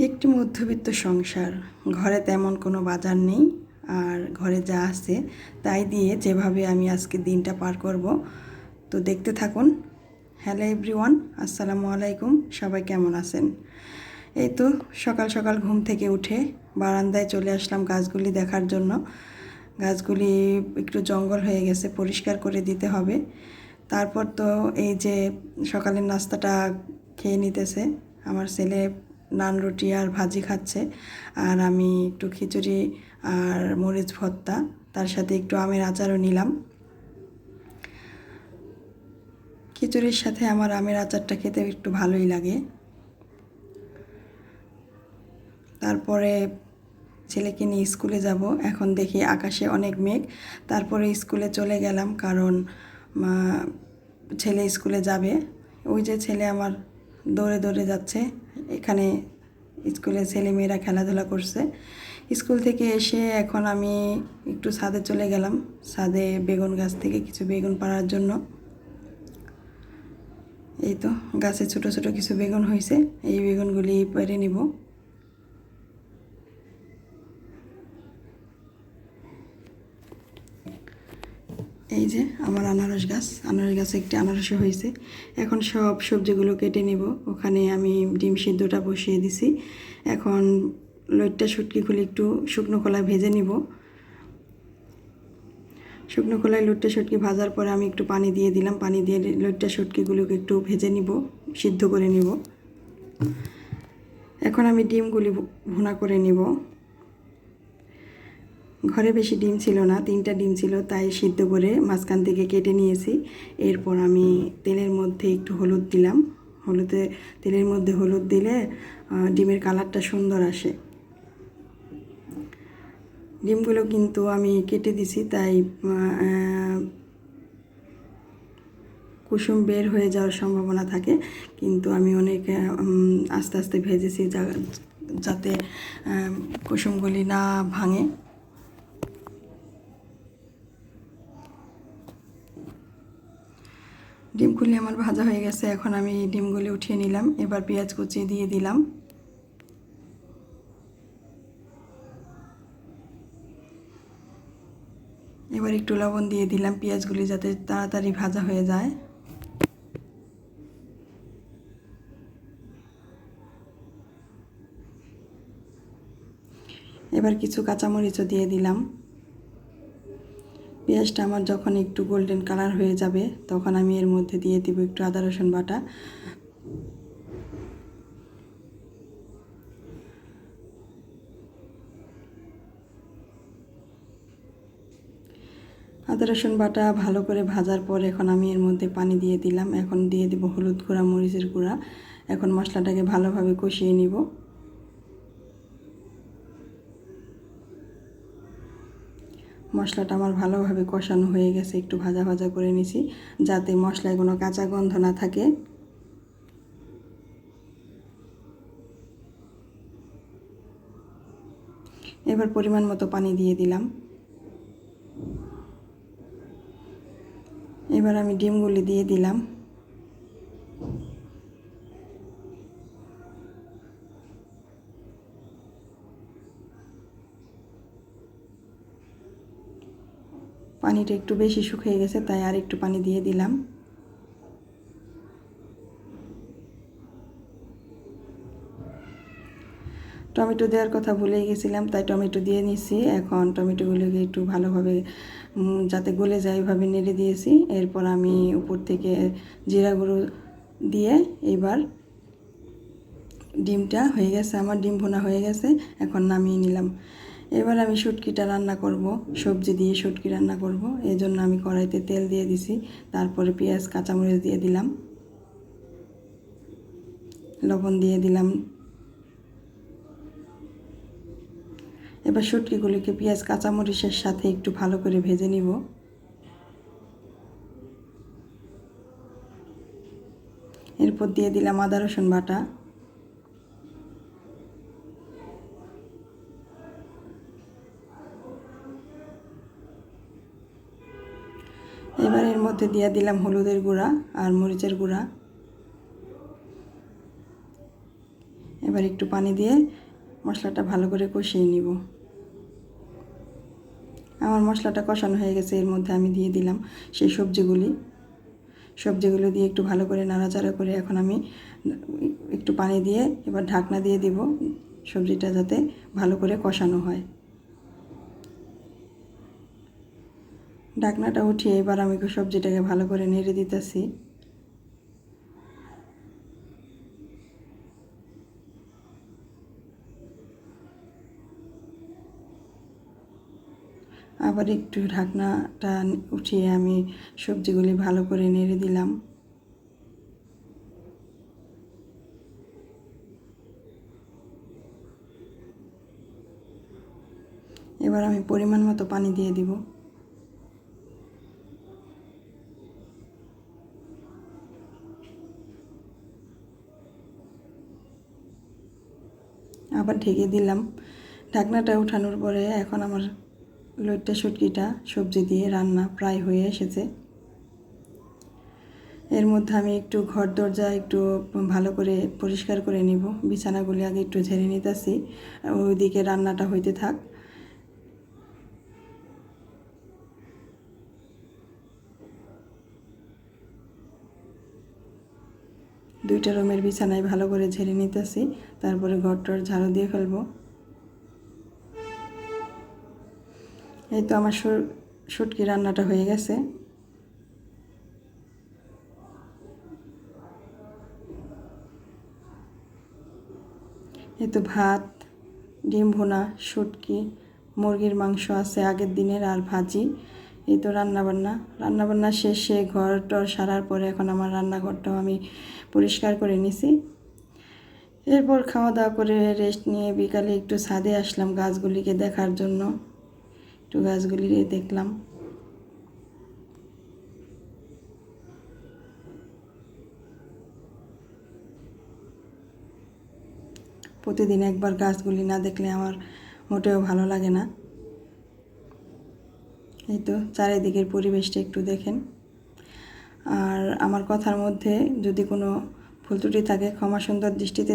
একটি মধ্যবিত্ত সংসার, ঘরে তেমন কোনো বাজার নেই, আর ঘরে যা আছে তাই দিয়ে যেভাবে আমি আজকে দিনটা পার করব। তো দেখতে থাকুন। হ্যালো এভরিওয়ান, আসসালামু আলাইকুম। সবাই কেমন আছেন? এই তো সকাল সকাল ঘুম থেকে উঠে বারান্দায় চলে আসলাম গাছগুলি দেখার জন্য। গাছগুলি একটু জঙ্গল হয়ে গেছে, পরিষ্কার করে দিতে হবে। তারপর তো এই যে সকালের নাস্তাটা খেয়ে নিতেছে আমার ছেলে, নান রুটি আর ভাজি খাচ্ছে, আর আমি একটু খিচুড়ি আর মরিচ ভর্তা, তার সাথে একটু আমের আচারও নিলাম। খিচুড়ির সাথে আমার আমের আচারটা খেতে একটু ভালোই লাগে। তারপরে ছেলেকে নিয়ে স্কুলে যাব। এখন দেখি আকাশে অনেক মেঘ। তারপরে স্কুলে চলে গেলাম, কারণ ছেলে স্কুলে যাবে। ওই যে ছেলে আমার দৌড়ে দৌড়ে যাচ্ছে। এখানে স্কুলে ছেলেমেয়েরা খেলাধুলা করছে। স্কুল থেকে এসে এখন আমি একটু ছাদে চলে গেলাম, ছাদে বেগুন গাছ থেকে কিছু বেগুন পাড়ার জন্য। এই তো গাছে ছোট ছোট কিছু বেগুন হয়েছে, এই বেগুনগুলি পেড়ে নিব। এই যে আমার আনারস গাছে একটি আনারসে হয়েছে। এখন সব সবজিগুলো কেটে নিব। ওখানে আমি ডিম সিদ্ধটা বসিয়ে দিছি। এখন লইট্টা শুটকিগুলি একটু শুকনো কলায় ভেজে নিব। শুকনো কলায় লইট্টা শুটকি ভাজার পরে আমি একটু পানি দিয়ে দিলাম। পানি দিয়ে লইট্টা শুটকিগুলোকে একটু ভেজে নিব, সিদ্ধ করে নিব। এখন আমি ডিমগুলি ভুনা করে নিব। ঘরে বেশি ডিম ছিল না, 3টা ডিম ছিল, তাই সিদ্ধ করে মাঝখান থেকে কেটে নিয়েছি। এরপর আমি তেলের মধ্যে একটু হলুদ দিলাম। তেলের মধ্যে হলুদ দিলে ডিমের কালারটা সুন্দর আসে। ডিমগুলো কিন্তু আমি কেটে দিছি, তাই কুসুম বের হয়ে যাওয়ার সম্ভাবনা থাকে, কিন্তু আমি অনেক আস্তে আস্তে ভেজেছি যাতে কুসুমগুলি না ভাঙে। ডিমগুলি আমার ভাজা হয়ে গেছে। এখন আমি ডিমগুলি উঠিয়ে নিলাম। এবার পেঁয়াজ কুচি দিয়ে দিলাম। এবার একটু লবণ দিয়ে দিলাম, পেঁয়াজগুলি যাতে তাড়াতাড়ি ভাজা হয়ে যায়। এবার কিছু কাঁচামরিচও দিয়ে দিলাম। পেঁয়াজটা আমার যখন একটু গোল্ডেন কালার হয়ে যাবে, তখন আমি এর মধ্যে দিয়ে দিব একটু আদা রসুন বাটা। আদা রসুন বাটা ভালো করে ভাজার পর এখন আমি এর মধ্যে পানি দিয়ে দিলাম। এখন দিয়ে দেব হলুদ গুঁড়া, মরিচের গুঁড়া। এখন মশলাটাকে ভালোভাবে কষিয়ে নিব। মশলাটা আমার ভালোভাবে কষানো হয়ে গেছে, একটু ভাজা ভাজা করে নিছি যাতে মশলায় কোনো কাঁচা গন্ধ না থাকে। এবার পরিমাণ মতো পানি দিয়ে দিলাম। এবার আমি ডিমগুলি দিয়ে দিলাম। পানিটা একটু বেশি শুকিয়ে গেছে, তাই আর একটু পানি দিয়ে দিলাম। টমেটো দেওয়ার কথা ভুলেই গেছিলাম, তাই টমেটো দিয়ে নিছি। এখন টমেটোগুলোকে একটু ভালোভাবে যাতে গলে যায় এভাবে নেড়ে দিয়েছি। এরপর আমি উপর থেকে জিরা গুঁড়ো দিয়ে এবার ডিমটা হয়ে গেছে, আমার ডিম ভুনা হয়ে গেছে। এখন নামিয়ে নিলাম। এবার আমি শুটকিটা রান্না করব, সবজি দিয়ে শুটকি রান্না করব। এই জন্য আমি কড়াইতে তেল দিয়ে দিছি। তারপরে পেঁয়াজ কাঁচামরিচ দিয়ে দিলাম, লবণ দিয়ে দিলাম। এবার শুটকিগুলিকে পেঁয়াজ কাঁচামরিচের সাথে একটু ভালো করে ভেজে নিব। এরপর দিয়ে দিলাম আদা রসুন বাটা। এবার এর মধ্যে দিয়ে দিলাম হলুদের গুঁড়া আর মরিচের গুঁড়া। এবার একটু পানি দিয়ে মশলাটা ভালো করে কষিয়ে নিব। আমার মশলাটা কষানো হয়ে গেছে, এর মধ্যে আমি দিয়ে দিলাম সেই সবজিগুলো দিয়ে একটু ভালো করে নাড়াচাড়া করে এখন আমি একটু পানি দিয়ে এবার ঢাকনা দিয়ে দিব সবজিটা যাতে ভালো করে কষানো হয়। ঢাকনাটা উঠিয়ে এবার আমি সবজিটাকে ভালো করে নেড়ে দিতেছি। আবার একটু ঢাকনাটা উঠিয়ে আমি সবজিগুলি ভালো করে নেড়ে দিলাম। এবার আমি পরিমাণ মতো পানি দিয়ে দিব। আবার ঢেকে দিলাম। ঢাকনাটা উঠানোর পরে এখন আমার লইট্টা শুটকিটা সবজি দিয়ে রান্না প্রায় হয়ে এসেছে। এর মধ্যে আমি একটু ঘর দরজা একটু ভালো করে পরিষ্কার করে নিব। বিছানাগুলি আগে একটু ঝেড়ে নিতেছি, ওইদিকে রান্নাটা হইতে থাক। দুইটা রুমের বিছানায় ভালো করে ঝেড়ে নিতেছি, তারপরে ঘরটার ঝাড়ু দিয়ে ফেলবো। এই তো আমার শুটকি রান্নাটা হয়ে গেছে। এই তো ভাত, ডিম ভুনা, শুটকি, মুরগির মাংস আছে আগের দিনের, আর ভাজি। এই তো রান্নাবান্না শেষে ঘর টর সারার পরে এখন আমার রান্নাঘরটাও আমি পরিষ্কার করে নিছি। এরপর খাওয়া দাওয়া করে রেস্ট নিয়ে বিকালে একটু ছাদে আসলাম গাছগুলিকে দেখার জন্য। একটু গাছগুলি দেখলাম। প্রতিদিন একবার গাছগুলি না দেখলে আমার মোটেও ভালো লাগে না। এই তো চারিদিকের পরিবেশটা একটু দেখেন। আর আমার কথার মধ্যে যদি কোনো ভুল ত্রুটি থাকে ক্ষমা সুন্দর দৃষ্টিতে